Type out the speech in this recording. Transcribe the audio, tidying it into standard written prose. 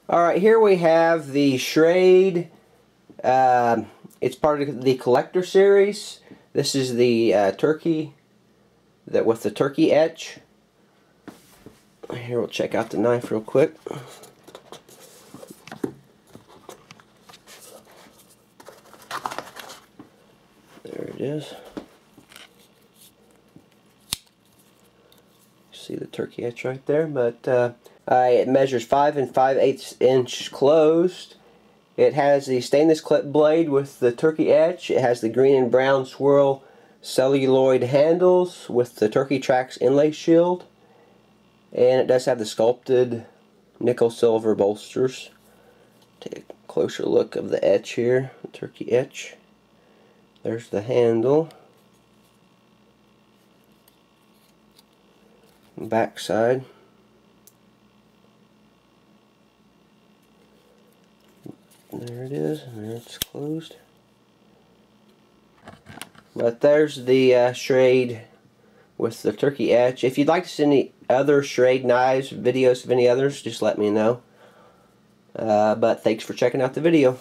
Alright, here we have the Schrade. It's part of the Collector series. This is the turkey with the turkey etch. Here, we'll check out the knife real quick. There it is. See the turkey etch right there, but it measures 5 5/8 inch closed. It has the stainless clip blade with the turkey etch. It has the green and brown swirl celluloid handles with the turkey tracks inlay shield, and it does have the sculpted nickel silver bolsters. Take a closer look of the etch here, the turkey etch. There's the handle. Back side. There it is, and there it's closed. But there's the Schrade with the turkey etch. If you'd like to see any other Schrade knives, videos of any others, just let me know. But thanks for checking out the video.